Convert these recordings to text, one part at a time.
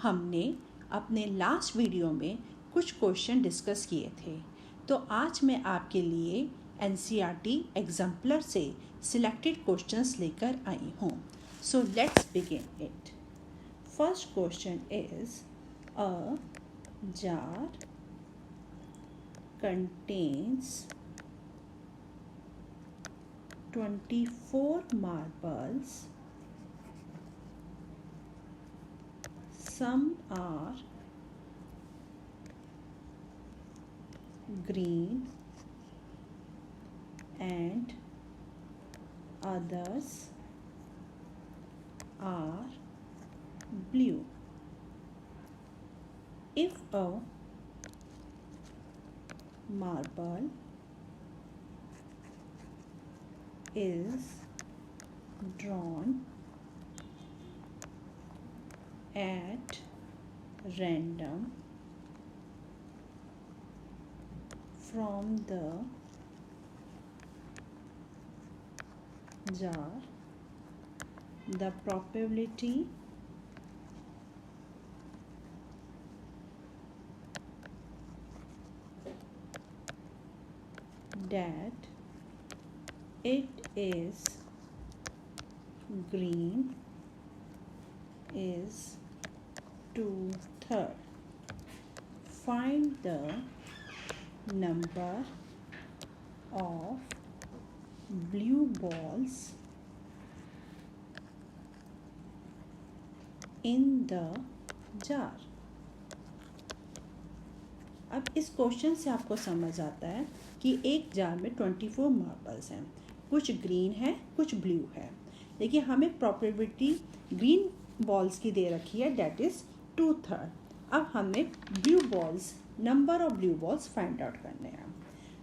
हमने अपने last video में कुछ क्वेश्चन डिस्कस किए थे, तो आज मैं आपके लिए एनसीईआरटी एग्जाम्पलर से सिलेक्टेड क्वेश्चंस लेकर आई हूँ. So let's begin it. First question is a jar contains 24 marbles. Some are green and others are blue. If a marble is drawn at random from the jar, the probability that it is green is 2/3. Find the number of blue balls in the jar. अब इस question से आपको समझ आता है कि एक jar में 24 मार्बल्स हैं, कुछ ग्रीन है कुछ ब्लू है. देखिए हमें प्रोबेबिलिटी ग्रीन बॉल्स की दे रखी है, डेट इज़ 2/3. अब हमें blue balls, number of blue balls find out करने हैं.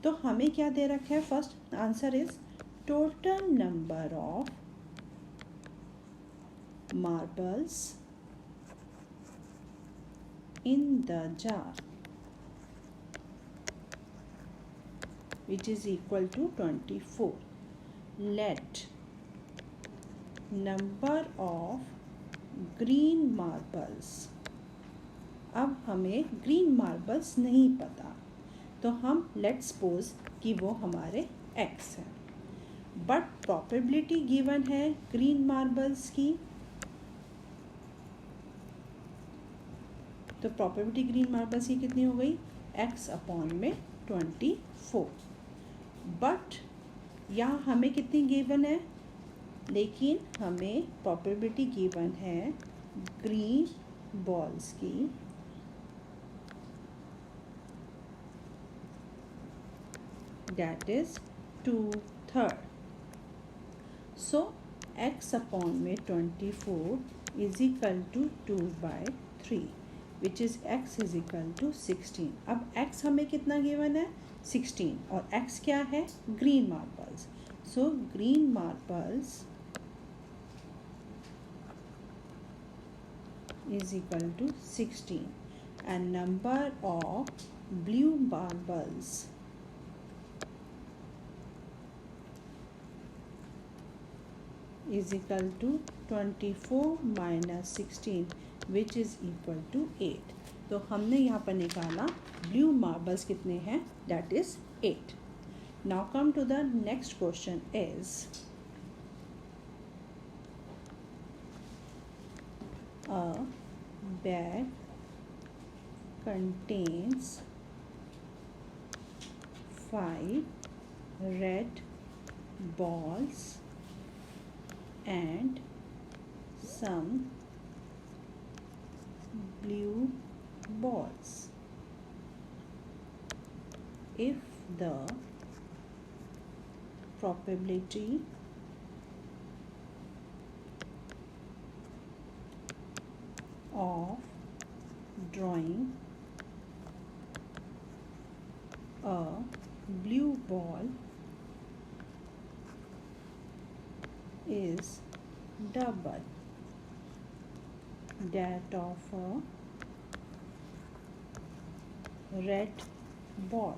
तो हमें क्या दे रखा है? First answer is total number of marbles in the jar, which is equal to 24. Let number of green marbles. अब हमें ग्रीन मार्बल्स नहीं पता, तो हम लेट सपोज कि वो हमारे x है, बट प्रोबेबिलिटी गिवन है ग्रीन मार्बल्स की. तो प्रोबेबिलिटी ग्रीन मार्बल्स की कितनी हो गई? x अपॉन में 24. बट यहाँ हमें कितनी गिवन है? लेकिन हमें प्रोबेबिलिटी गिवन है ग्रीन बॉल्स की that is 2/3. So x upon में 24 is equal to 2/3, which is x is equal to 16. अब x हमें कितना गिवन है? 16. और x क्या है? Green marbles. So green marbles is equal to 16 and number of blue marbles is equal to 24 minus 16, which is equal to 8. तो हमने यहाँ पर निकाला ब्लू मार्बल्स कितने हैं, that is 8. Now come to the next question is a bag contains 5 red balls and some blue balls. If the probability of drawing a blue ball is double that of a red ball,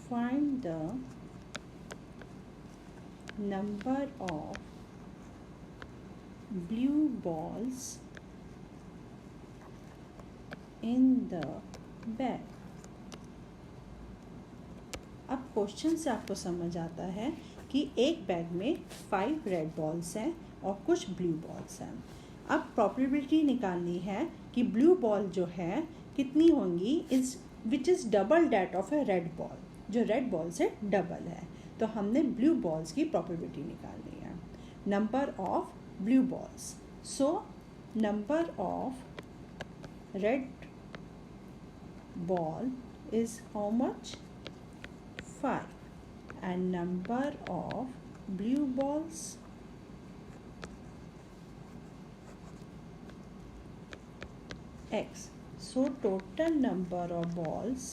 find the number of blue balls in the bag। अब question से आपको समझ आता है कि एक bag में 5 red balls हैं और कुछ ब्लू बॉल्स हैं। अब प्रोबेबिलिटी निकालनी है कि ब्लू बॉल जो है कितनी होंगी is which is double that of A red ball, जो रेड बॉल से डबल है। तो हमने ब्लू बॉल्स की प्रोबेबिलिटी निकालनी है। Number of blue balls, so number of red ball is how much? 5, and number of blue balls x. So total number of balls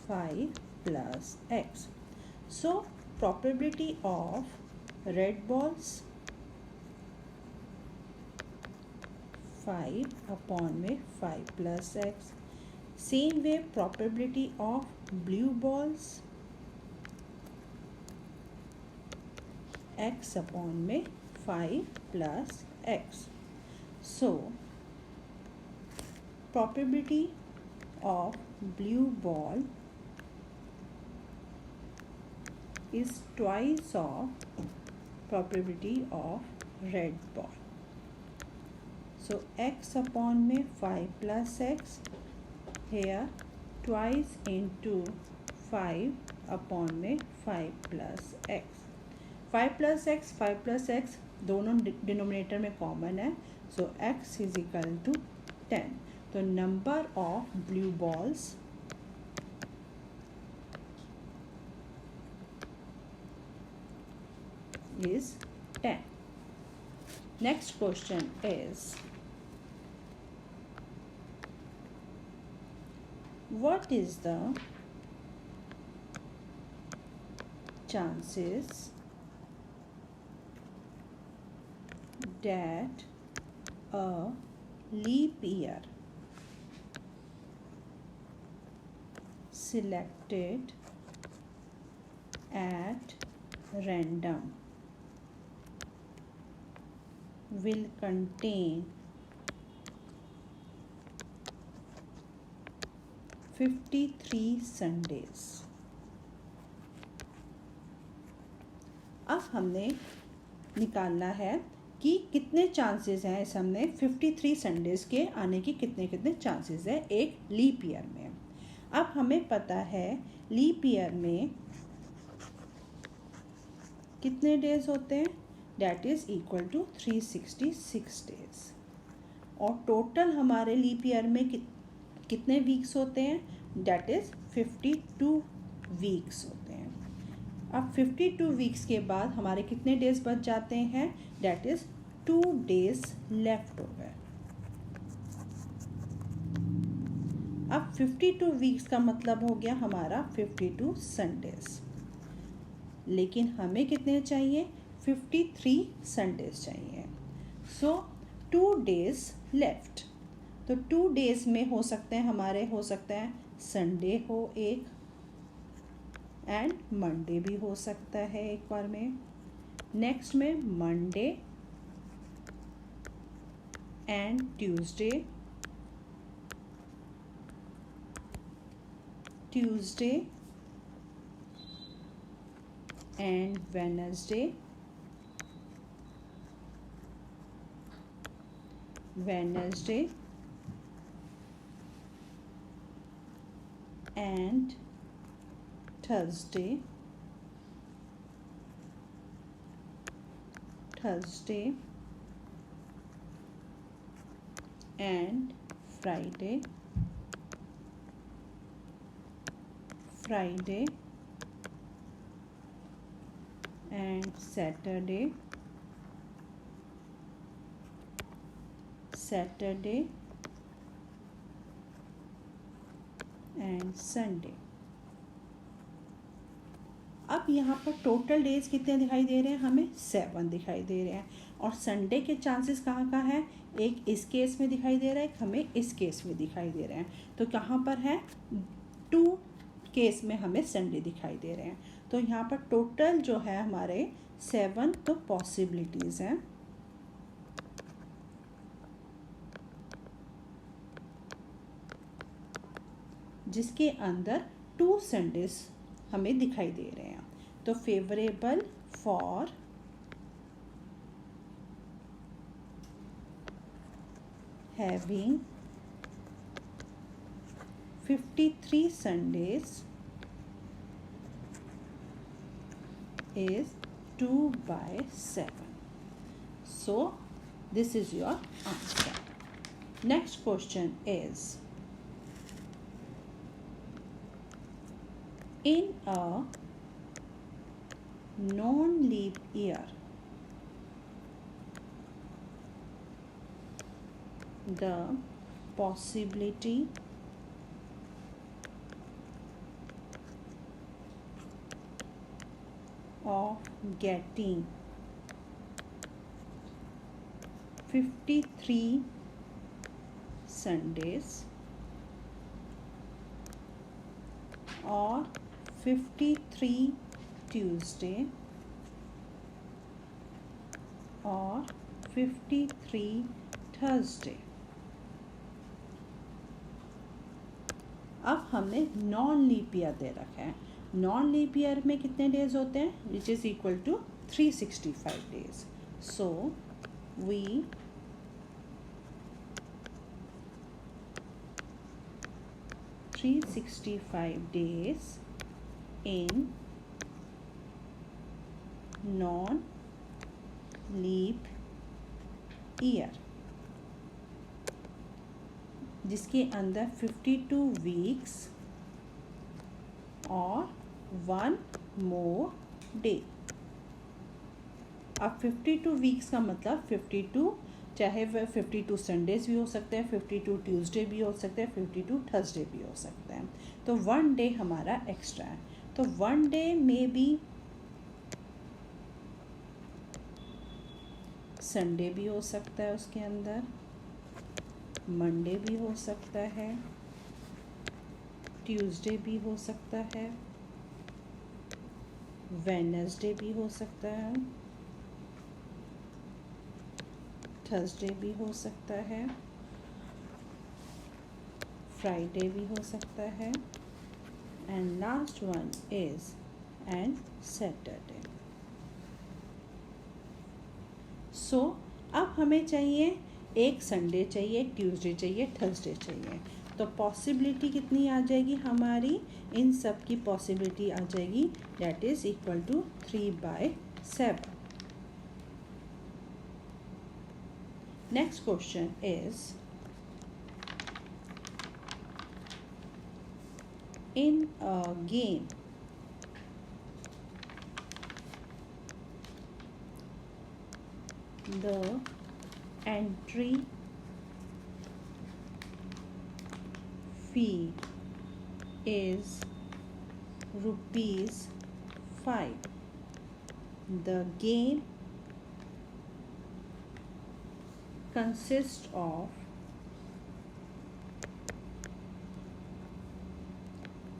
five plus x. So probability of red balls 5 upon में 5 plus x. Same way probability of blue balls x upon में 5 plus x. So probability of blue ball is twice of probability of red ball. So x upon में 5 plus x, here twice into 5 upon में 5 plus x. 5 plus x दोनों denominator में common है, so x is equal to 10. तो number of blue balls is 10. Next question is, what is the chances that a leap year selected at random will contain 53 Sundays? अब हमने निकालना है कि कितने चांसेस हैं इस हमने 53 संडेज़ के आने की कितने चांसेस है एक लीप ईयर में। अब हमें पता है लीप ईयर में कितने डेज होते हैं, that is equal to 366 days. और टोटल हमारे लीप ईयर में कितने वीक्स होते हैं, डैट इज़ 52 वीक्स होते हैं। अब 52 वीक्स के बाद हमारे कितने डेज बच जाते हैं, डैट इज़ 2 डेज लेफ्ट हो गए। अब 52 वीक्स का मतलब हो गया हमारा 52 संडेज, लेकिन हमें कितने चाहिए, 53 संडेज चाहिए। सो 2 डेज लेफ्ट, तो 2 डेज में हो सकते हैं हमारे, हो सकता है संडे हो एक, एंड मंडे भी हो सकता है एक बार में। नेक्स्ट में Monday and Tuesday, Tuesday and Wednesday, Wednesday and Thursday, Thursday and Friday, Friday and Saturday, Saturday and Sunday. अब यहाँ पर टोटल डेज कितने दिखाई दे रहे हैं, हमें 7 दिखाई दे रहे हैं। और संडे के चांसेस कहाँ का है, एक इस केस में दिखाई दे रहा है, एक हमें इस केस में दिखाई दे रहे हैं। तो कहाँ पर है, 2 केस में हमें संडे दिखाई दे रहे हैं। तो यहाँ पर टोटल जो है हमारे 7 तो पॉसिबिलिटीज़ हैं, जिसके अंदर 2 संडेज हमें दिखाई दे रहे हैं। तो favourable for having 53 Sundays is 2/7. So this is your answer. Next question is, in a non-leap year, the possibility of getting 53 Sundays or 53 Tuesday or 53 Thursday. अब हमने नॉन लीप ईयर दे रखा है। नॉन लीप ईयर में कितने days होते हैं? Which is equal to 365 days. So we 365 days in non-leap year, जिसके अंदर 52 वीक्स और 1 मोर डे. अब 52 वीक्स का मतलब 52, चाहे वह 52 संडेज भी हो सकते हैं, 52 ट्यूसडे भी हो सकते हैं, 52 थर्सडे भी हो सकते हैं. तो 1 डे हमारा एक्स्ट्रा है. तो 1 डे में भी संडे भी हो सकता है, उसके अंदर मंडे भी हो सकता है, ट्यूसडे भी हो सकता है, वेडनेसडे भी हो सकता है, थर्सडे भी हो सकता है, फ्राइडे भी हो सकता है, and last one is and Saturday. So अब हमें चाहिए एक संडे चाहिए, ट्यूसडे चाहिए, थर्सडे चाहिए. तो पॉसिबिलिटी कितनी आ जाएगी हमारी? इन सब की पॉसिबिलिटी आ जाएगी that is equal to 3/7. Next question is, in a game the entry fee is ₹5. The game consists of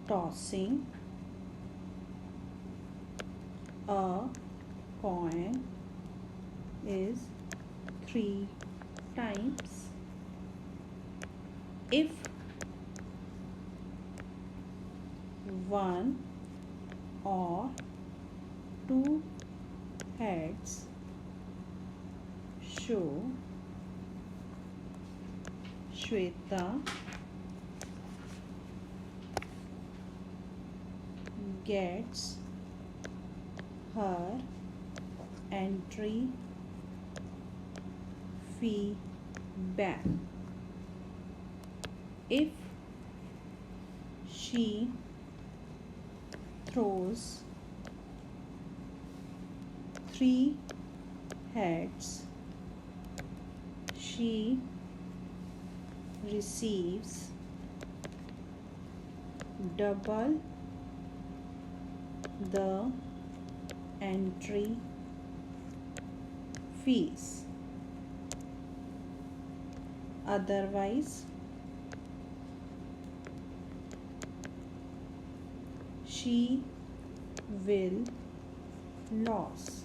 tossing a coin is 3 times. If 1 or 2 heads show, Shweta gets her entry fee back. If she throws 3 heads, she receives double the entry fees. Otherwise, she will lose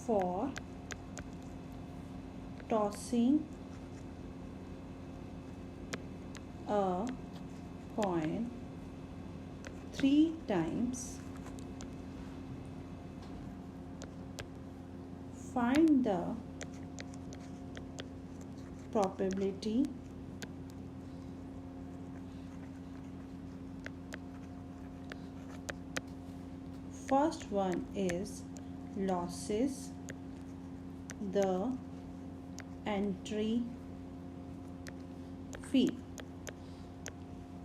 for tossing a coin 3 times. Find the probability first one is losses the entry fee.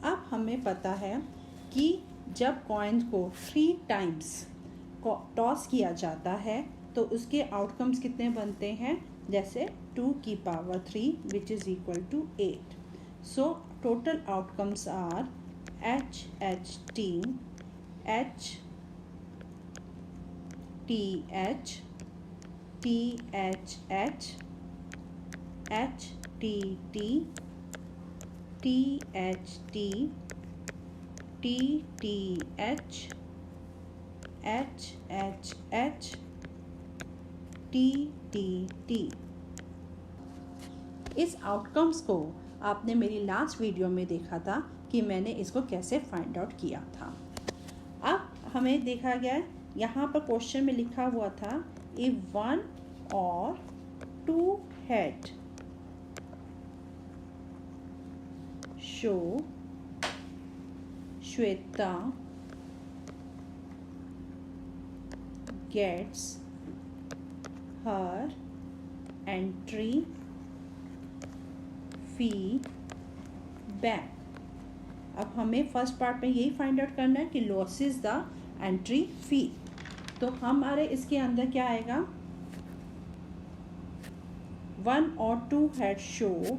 अब हमें पता है कि जब coin को 3 times toss किया जाता है तो उसके आउटकम्स कितने बनते हैं, जैसे 2 की power 3 which is equal to 8. So total outcomes are H H T H T H T H H H T T T H T T T H H H H T T T. इस outcomes को आपने मेरी last video में देखा था कि मैंने इसको कैसे फाइंड आउट किया था. अब हमें देखा गया यहाँ पर क्वेश्चन में लिखा हुआ था if 1 or 2 head show Shweta gets her entry fee back. अब हमें फर्स्ट पार्ट में यही फाइंड आउट करना है कि लॉसेस द एंट्री फी. तो हमारे इसके अंदर क्या आएगा, 1 or 2 had show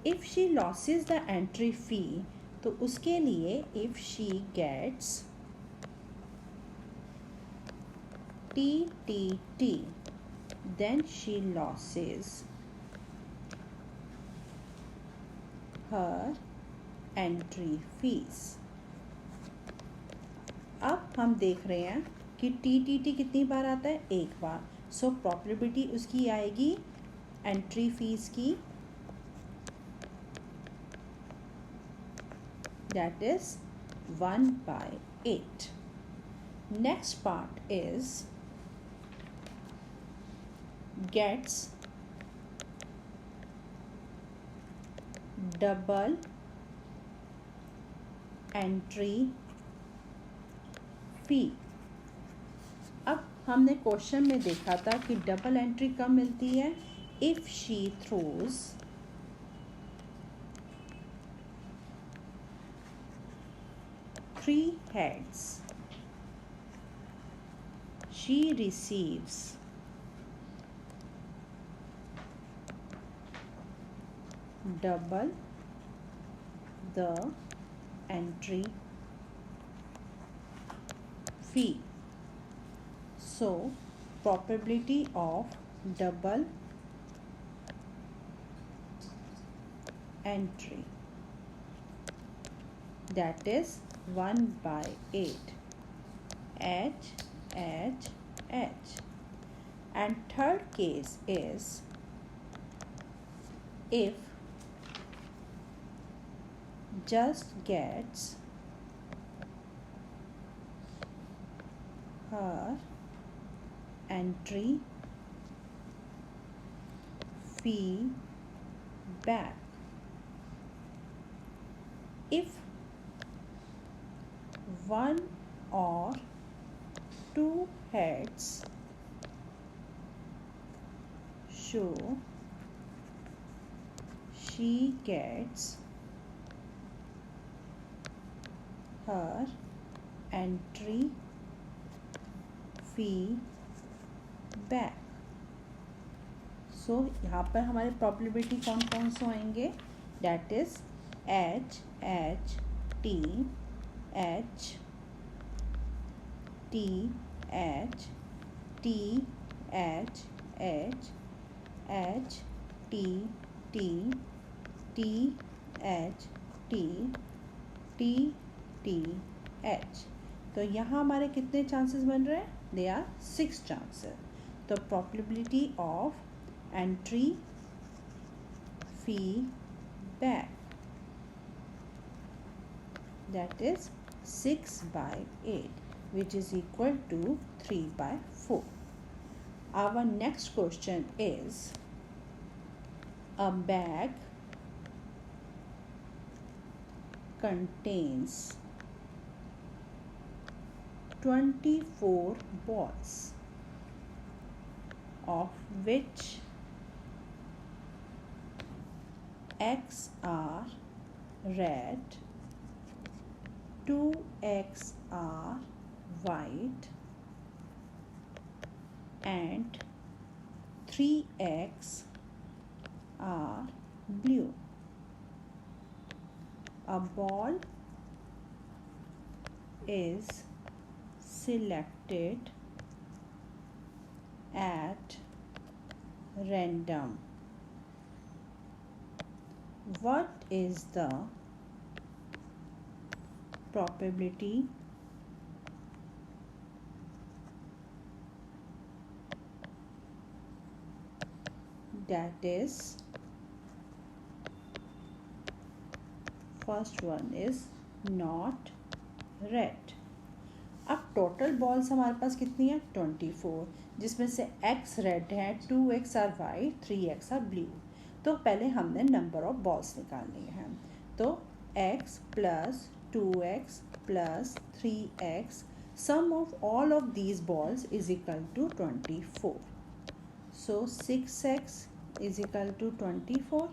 if she loses the entry fee, तो उसके लिए if she gets TTT then she loses her entry fees. अब हम देख रहे हैं कि TTT कितनी बार आता है, एक बार. सो प्रोबेबिलिटी उसकी आएगी एंट्री फीस की, that is 1/8. Next part is gets double entry fee. अब हमने क्वेश्चन में देखा था कि डबल एंट्री कब मिलती है, if she throws 3 heads she receives double the entry fee. So probability of double entry, that is 1/8. H H H. And third case is if just gets her entry fee back. If 1 or 2 heads show she gets her entry fee back. सो यहाँ पर हमारे probability कौन कौन से आएंगे, that is H H T H T H T H H H T T T H T T T H। तो यहाँ हमारे कितने चांसेस बन रहे हैं? They are 6 chances. तो probability of entry feedback, that is 6/8, which is equal to 3/4. Our next question is, a bag contains 24 balls, of which X are red, 2X are white, and 3X are blue. A ball is selected at random. What is the probability that is, first one is not red. अब total balls हमारे पास कितनी है? 24, जिसमें से x red है, 2x are white, 3x are blue. तो पहले हमने नंबर ऑफ बॉल्स निकालनी है। तो x plus 2x plus 3x, sum of all of these balls is equal to 24। So 6x is equal to 24,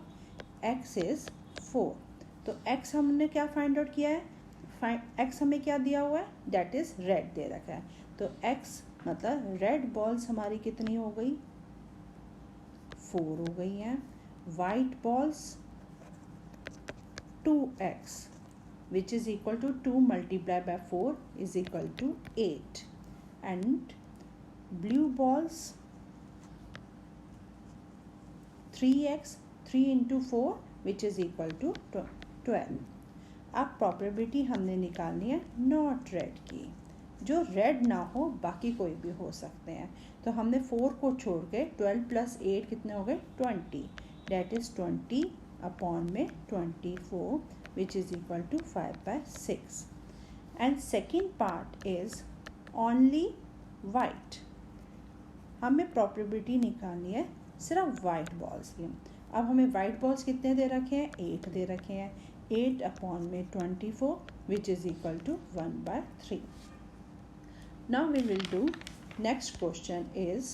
x is 4। तो x हमने क्या find out किया है? x हमें क्या दिया हुआ है? दैट इज रेड दे रखा है। तो x मतलब रेड बॉल्स हमारी कितनी हो गई? 4 हो गई हैं। White balls 2x which is equal to 2 multiplied by 4 is equal to 8, and blue balls 3x, 3 into 4 which is equal to 12। अब प्रोबेबिलिटी हमने निकालनी है नॉट रेड की, जो रेड ना हो, बाकी कोई भी हो सकते हैं। तो हमने 4 को छोड़ के 12 प्लस 8 कितने हो गए? 20। डेट इज़ 20 अपॉन में 24 which is equal to 5/6। And second part is only white. हमें प्रोबेबिलिटी निकालनी है सिर्फ वाइट बॉल्स की। अब हमें वाइट बॉल्स कितने दे रखे हैं? 8 दे रखे हैं। 8 अपॉन में 24 which is equal to 1/3. Now we will do next question is,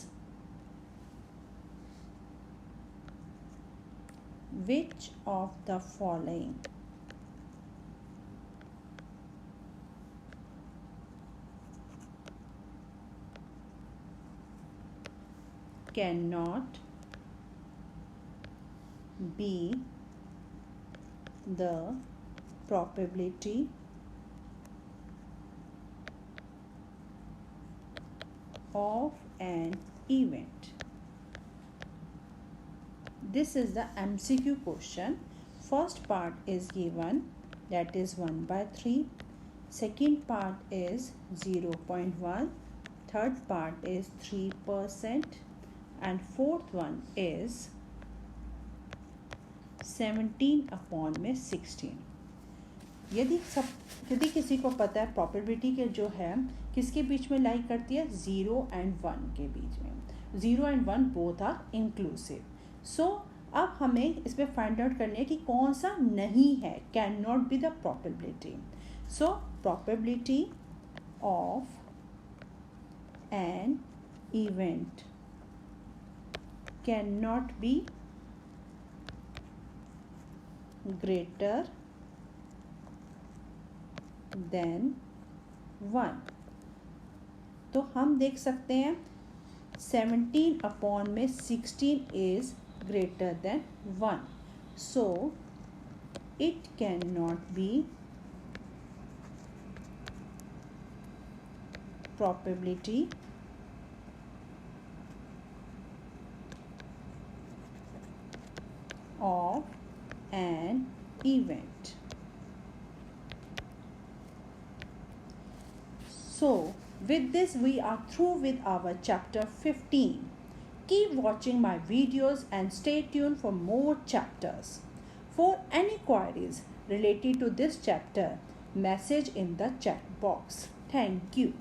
which of the following cannot be the probability of an event? This is the MCQ question. First part is given, that is 1/3. Second part is 0.1. Third part is 3%. And fourth one is 17 upon में 16। यदि किसी को पता है probability के जो है किसके बीच में लाई करती है? 0 and 1 के बीच में। 0 and 1 बोथ आर इंक्लूसिव। सो अब हमें इसमें फाइंड आउट करनी है कि कौन सा नहीं है, can not be the probability. So probability of an event can not be greater than 1। तो हम देख सकते हैं 17 अपॉन में 16 is greater than 1, so it cannot be probability of an event। So, with this, we are through with our chapter 15. Keep watching my videos and stay tuned for more chapters. For any queries related to this chapter, message in the chat box. Thank you.